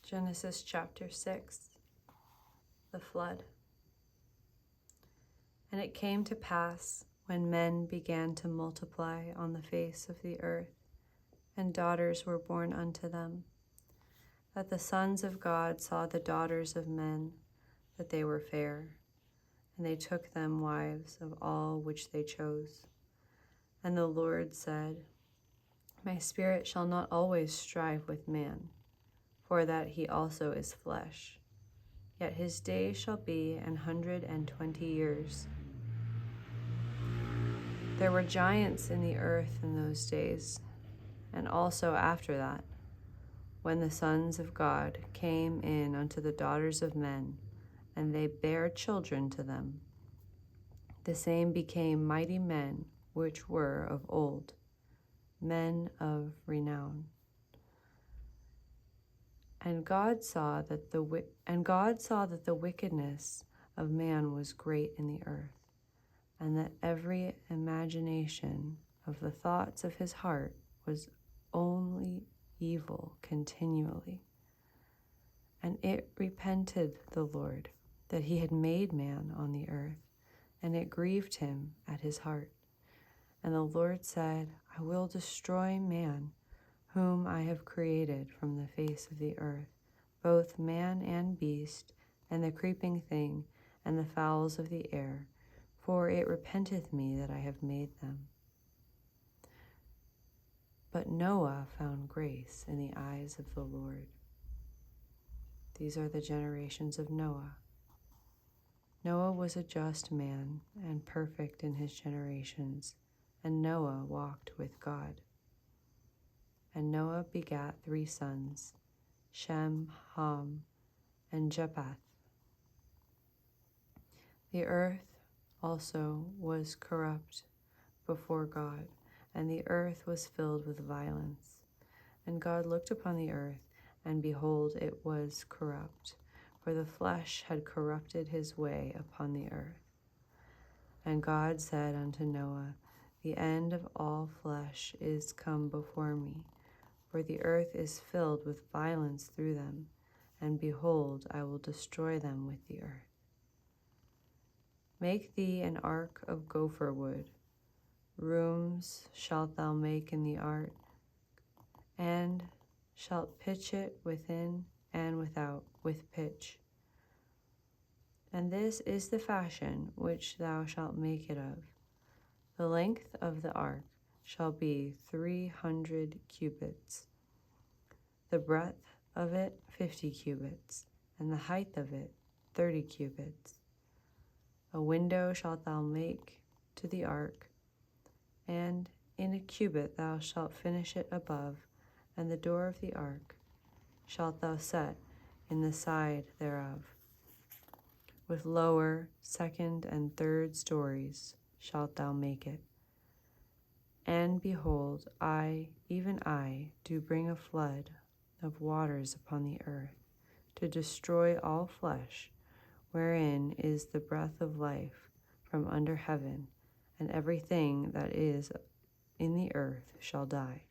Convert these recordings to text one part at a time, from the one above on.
Genesis chapter 6, the flood. And it came to pass, when men began to multiply on the face of the earth, and daughters were born unto them, that the sons of God saw the daughters of men, that they were fair, and they took them wives of all which they chose. And the Lord said, My spirit shall not always strive with man, for that he also is flesh. Yet his days shall be 120 years. There were giants in the earth in those days, and also after that, when the sons of God came in unto the daughters of men, and they bare children to them. The same became mighty men which were of old, men of renown. And God saw that the wickedness of man was great in the earth, and that every imagination of the thoughts of his heart was only evil continually. And it repented the Lord that he had made man on the earth, and it grieved him at his heart. And the Lord said, I will destroy man, whom I have created from the face of the earth, both man and beast, and the creeping thing, and the fowls of the air, for it repenteth me that I have made them. But Noah found grace in the eyes of the Lord. These are the generations of Noah. Noah was a just man and perfect in his generations, and Noah walked with God. And Noah begat 3 sons, Shem, Ham, and Japheth. The earth also was corrupt before God, and the earth was filled with violence. And God looked upon the earth, and behold, it was corrupt, for the flesh had corrupted his way upon the earth. And God said unto Noah, The end of all flesh is come before me, for the earth is filled with violence through them, and behold, I will destroy them with the earth. Make thee an ark of gopher wood. Rooms shalt thou make in the ark, and shalt pitch it within and without with pitch. And this is the fashion which thou shalt make it of. The length of the ark shall be 300 cubits, the breadth of it 50 cubits, and the height of it 30 cubits. A window shalt thou make to the ark, and in a cubit thou shalt finish it above, and the door of the ark shalt thou set in the side thereof. With lower, second, and third stories shalt thou make it. And behold, I, even I, do bring a flood of waters upon the earth, to destroy all flesh, wherein is the breath of life from under heaven, and everything that is in the earth shall die.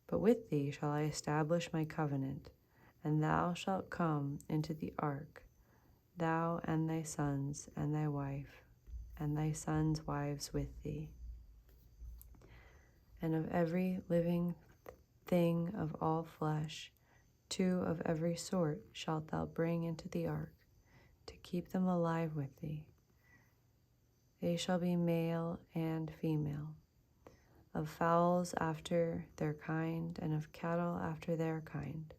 But with thee shall I establish my covenant, and thou shalt come into the ark, thou and thy sons and thy wife, and thy sons' wives with thee. And of every living thing of all flesh, 2 of every sort shalt thou bring into the ark, to keep them alive with thee. They shall be male and female, of fowls after their kind, and of cattle after their kind,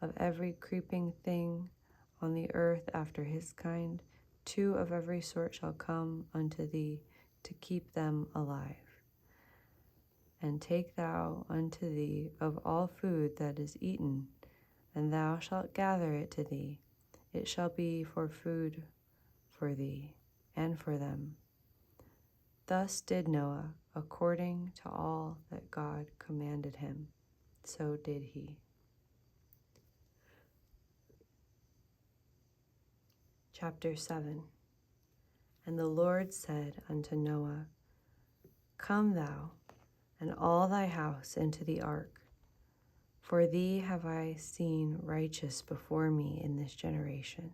of every creeping thing on the earth after his kind. 2 of every sort shall come unto thee, to keep them alive. And take thou unto thee of all food that is eaten, and thou shalt gather it to thee. It shall be for food for thee and for them. Thus did Noah, according to all that God commanded him, so did he. Chapter 7. And the Lord said unto Noah, Come thou and all thy house into the ark, For thee have I seen righteous before me in this generation.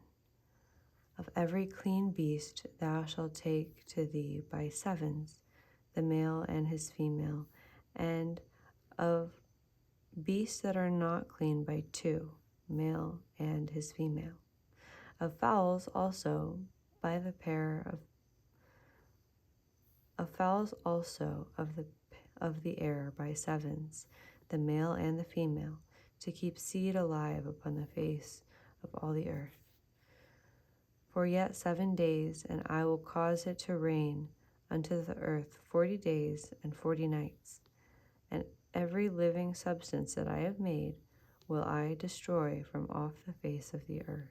Of every clean beast thou shalt take to thee by sevens, the male and his female, and of beasts that are not clean by two, male and his female. Of fowls also by the pair of fowls also of the air by sevens, the male and the female, to keep seed alive upon the face of all the earth. For yet 7 days, and I will cause it to rain unto the earth 40 days and 40 nights, and every living substance that I have made will I destroy from off the face of the earth.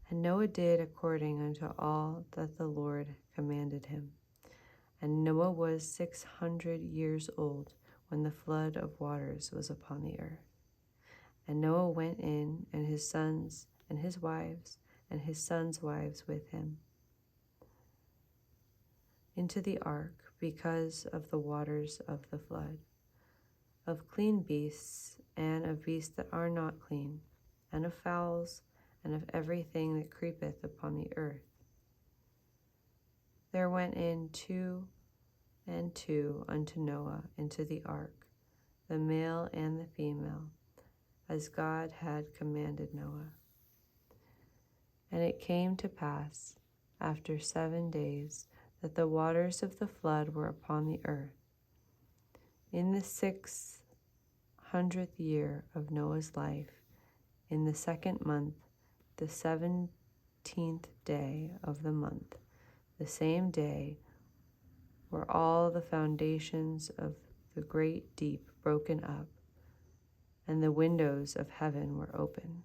And Noah did according unto all that the Lord commanded him. And Noah was 600 years old when the flood of waters was upon the earth. And Noah went in, and his sons and his wives, and his sons' wives with him, into the ark, because of the waters of the flood, of clean beasts, and of beasts that are not clean, and of fowls, and of everything that creepeth upon the earth. There went in 2 and 2 unto Noah into the ark, the male and the female, as God had commanded Noah. And it came to pass, after 7 days, that the waters of the flood were upon the earth. In the 600th year of Noah's life, in the 2nd month, the 17th day of the month, the same day were all the foundations of the great deep broken up, and the windows of heaven were opened.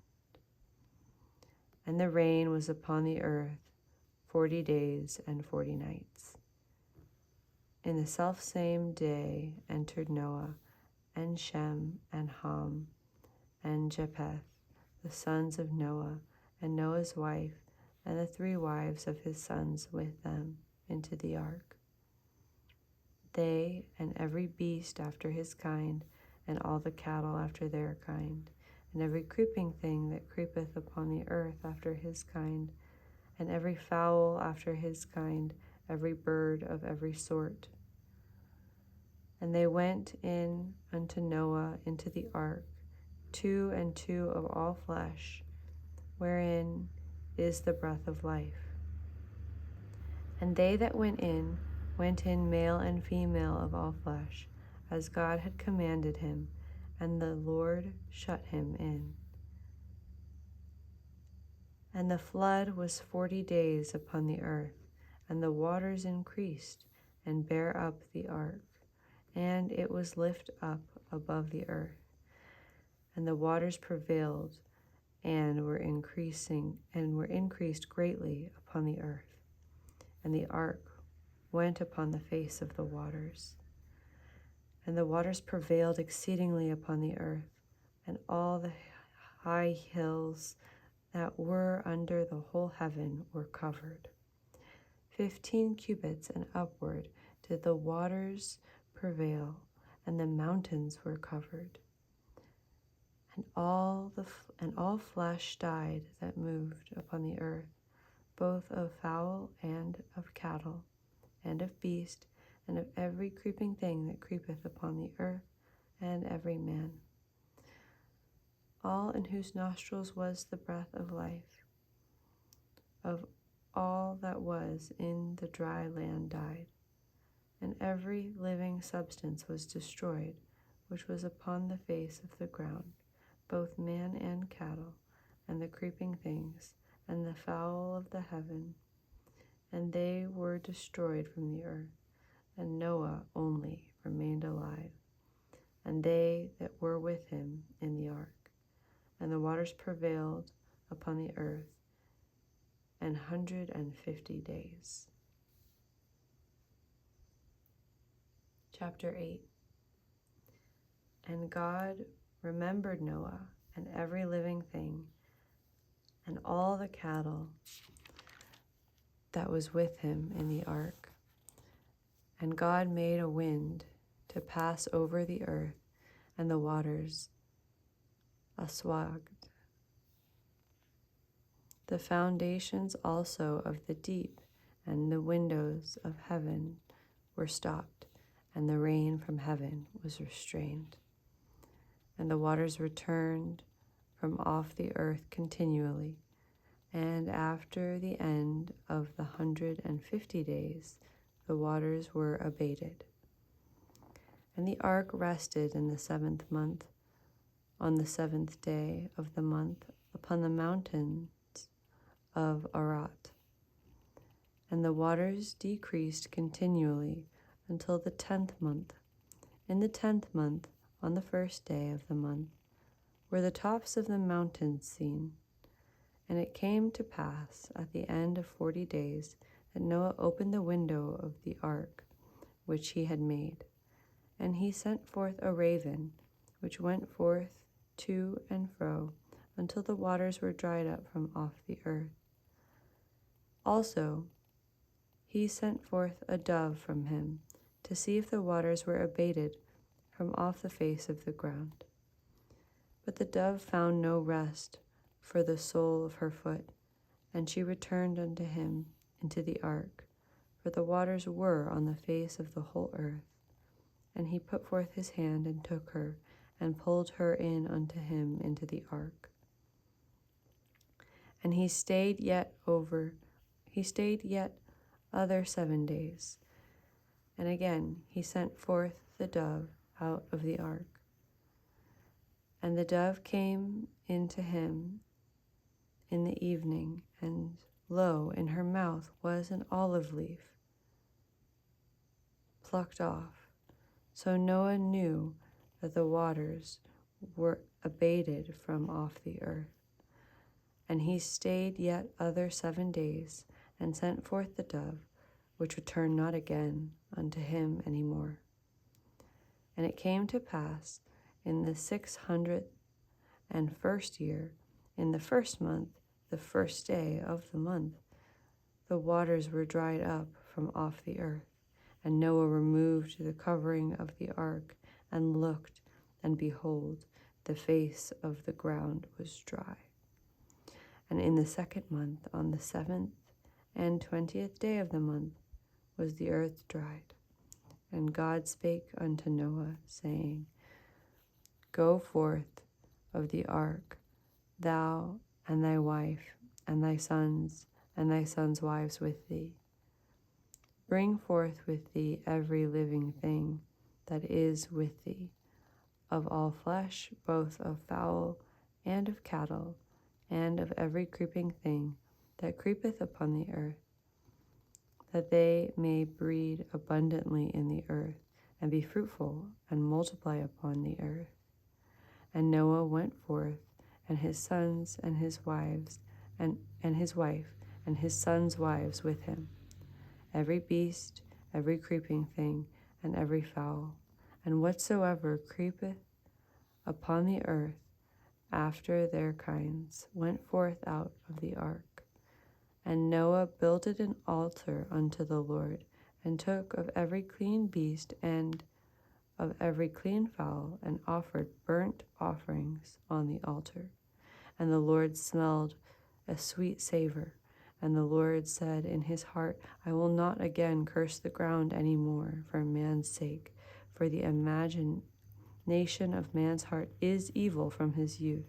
And the rain was upon the earth 40 days and 40 nights. In the selfsame day entered Noah, and Shem, and Ham, and Japheth, the sons of Noah, and Noah's wife, and the 3 wives of his sons with them, into the ark. They, and every beast after his kind, and all the cattle after their kind, and every creeping thing that creepeth upon the earth after his kind, and every fowl after his kind, every bird of every sort. And they went in unto Noah into the ark, 2 and 2 of all flesh, wherein is the breath of life. And they that went in male and female of all flesh, as God had commanded him, and the Lord shut him in. And the flood was 40 days upon the earth, and the waters increased, and bare up the ark, and it was lift up above the earth. And the waters prevailed, and were increased greatly upon the earth. And the ark went upon the face of the waters. And the waters prevailed exceedingly upon the earth, and all the high hills that were under the whole heaven were covered. 15 cubits and upward did the waters prevail, and the mountains were covered. And all flesh died that moved upon the earth, both of fowl and of cattle, and of beast, and of every creeping thing that creepeth upon the earth, and every man. All in whose nostrils was the breath of life. Of all that was in the dry land died, and every living substance was destroyed, which was upon the face of the ground, both man and cattle, and the creeping things, and the fowl of the heaven, and they were destroyed from the earth, and Noah only remained alive, and they that were with him in the ark. And the waters prevailed upon the earth 150 days. Chapter 8. And God remembered Noah and every living thing, and all the cattle that was with him in the ark. And God made a wind to pass over the earth, and the waters assuaged. The foundations also of the deep and the windows of heaven were stopped, and the rain from heaven was restrained. And the waters returned from off the earth continually, and after the end of the 150 days, the waters were abated. And the ark rested in the 7th month, on the 7th day of the month, upon the mountains of Arat. And the waters decreased continually until the 10th month. In the 10th month, on the 1st day of the month, were the tops of the mountains seen. And it came to pass at the end of 40 days that Noah opened the window of the ark which he had made. And he sent forth a raven, which went forth to and fro until the waters were dried up from off the earth. Also, he sent forth a dove from him to see if the waters were abated from off the face of the ground. But the dove found no rest for the sole of her foot, and she returned unto him into the ark, for the waters were on the face of the whole earth. And he put forth his hand and took her, and pulled her in unto him into the ark. And he stayed yet other 7 days. And again he sent forth the dove out of the ark. And the dove came into him in the evening, and lo, in her mouth was an olive leaf plucked off. So Noah knew that the waters were abated from off the earth. And he stayed yet other 7 days, and sent forth the dove, which returned not again unto him any more. And it came to pass in the 601st year, in the 1st month, the 1st day of the month, the waters were dried up from off the earth. And Noah removed the covering of the ark, and looked, and behold, the face of the ground was dry. And in the 2nd month, on the 7th and 20th day of the month, was the earth dried. And God spake unto Noah, saying, Go forth of the ark, thou and thy wife, and thy sons wives with thee. Bring forth with thee every living thing that is with thee, of all flesh, both of fowl and of cattle, and of every creeping thing that creepeth upon the earth, that they may breed abundantly in the earth, and be fruitful, and multiply upon the earth. And Noah went forth, and his sons and his wives, and his wife, and his sons' wives with him, every beast, every creeping thing, and every fowl, and whatsoever creepeth upon the earth after their kinds, went forth out of the ark. And Noah builded an altar unto the Lord, and took of every clean beast and of every clean fowl, and offered burnt offerings on the altar. And the Lord smelled a sweet savor. And the Lord said in his heart, I will not again curse the ground any more for man's sake, for the imagination of man's heart is evil from his youth.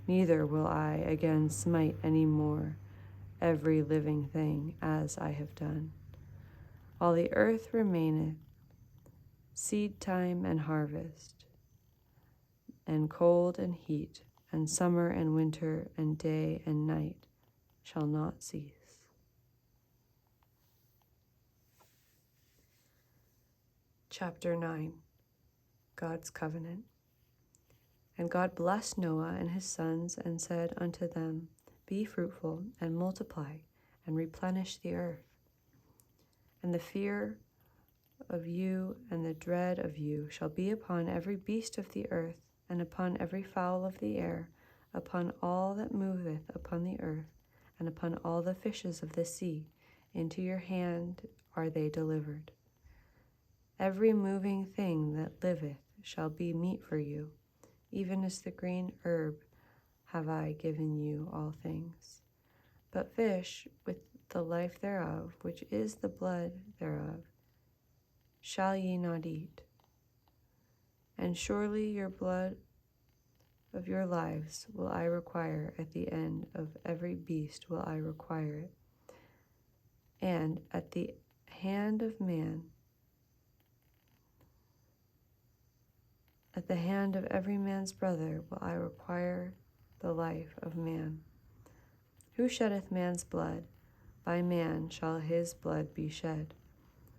Neither will I again smite any more every living thing as I have done. While the earth remaineth, seed time and harvest, and cold and heat, and summer and winter, and day and night shall not cease. Chapter 9. God's Covenant. And God blessed Noah and his sons, and said unto them, Be fruitful, and multiply, and replenish the earth. And the fear of you and the dread of you shall be upon every beast of the earth, and upon every fowl of the air, upon all that moveth upon the earth, and upon all the fishes of the sea. Into your hand are they delivered. Every moving thing that liveth shall be meat for you, even as the green herb have I given you all things. But fish with the life thereof, which is the blood thereof, shall ye not eat. And surely your blood of your lives will I require, at the end of every beast will I require it. And at the hand of man, at the hand of every man's brother will I require the life of man. Who sheddeth man's blood, by man shall his blood be shed.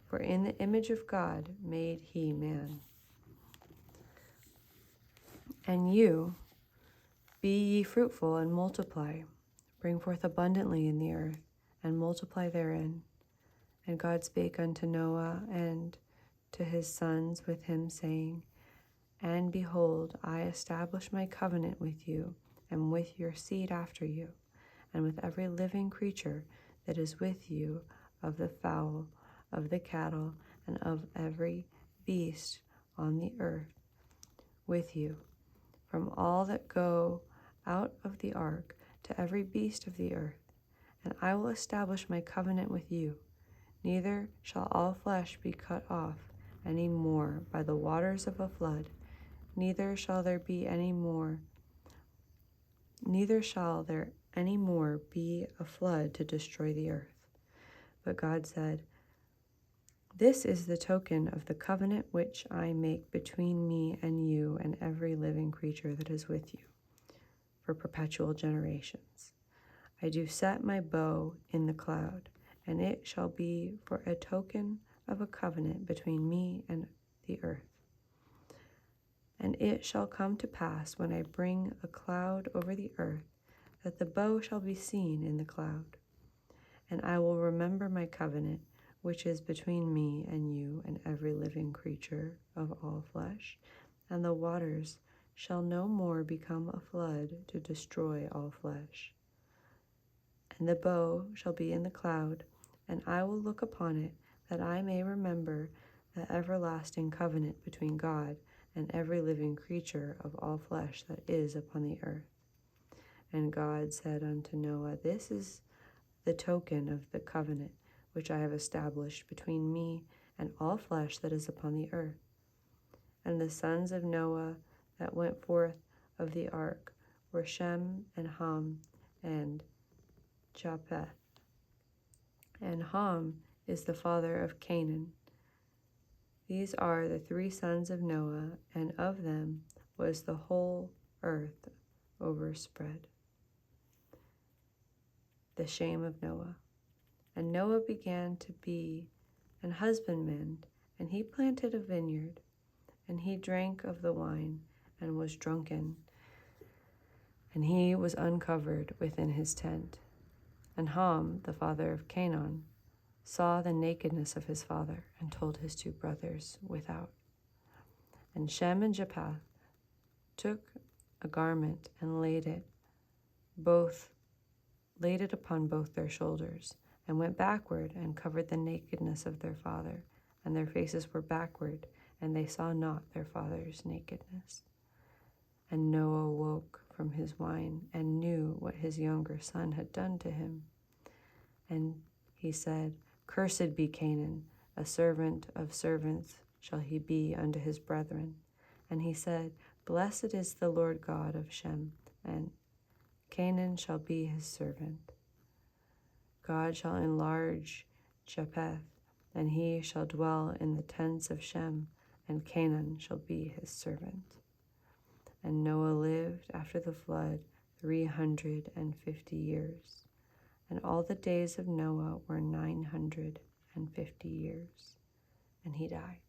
For in the image of God made he man. And you, be ye fruitful and multiply, bring forth abundantly in the earth, and multiply therein. And God spake unto Noah and to his sons with him, saying, And behold, I establish my covenant with you, and with your seed after you, and with every living creature that is with you, of the fowl, of the cattle, and of every beast on the earth, with you, from all that go out of the ark to every beast of the earth. And I will establish my covenant with you. Neither shall all flesh be cut off any more by the waters of a flood, neither shall there any more be a flood to destroy the earth. But God said, This is the token of the covenant which I make between me and you and every living creature that is with you, for perpetual generations. I do set my bow in the cloud, and it shall be for a token of a covenant between me and the earth. And it shall come to pass, when I bring a cloud over the earth, that the bow shall be seen in the cloud. And I will remember my covenant, which is between me and you and every living creature of all flesh, and the waters shall no more become a flood to destroy all flesh. And the bow shall be in the cloud, and I will look upon it, that I may remember the everlasting covenant between God and every living creature of all flesh that is upon the earth. And God said unto Noah, This is the token of the covenant which I have established between me and all flesh that is upon the earth. And the sons of Noah that went forth of the ark were Shem and Ham and Japheth. And Ham is the father of Canaan. These are the three sons of Noah, and of them was the whole earth overspread. The shame of Noah. And Noah began to be an husbandman, and he planted a vineyard, and he drank of the wine, and was drunken, and he was uncovered within his tent. And Ham, the father of Canaan, saw the nakedness of his father, and told his two brothers without. And Shem and Japheth took a garment and laid it upon both their shoulders, and went backward and covered the nakedness of their father, and their faces were backward, and they saw not their father's nakedness. And Noah woke from his wine, and knew what his younger son had done to him. And he said, Cursed be Canaan, a servant of servants shall he be unto his brethren. And he said, Blessed is the Lord God of Shem, and Canaan shall be his servant. God shall enlarge Japheth, and he shall dwell in the tents of Shem, and Canaan shall be his servant. And Noah lived after the flood 350 years, and all the days of Noah were 950 years, and he died.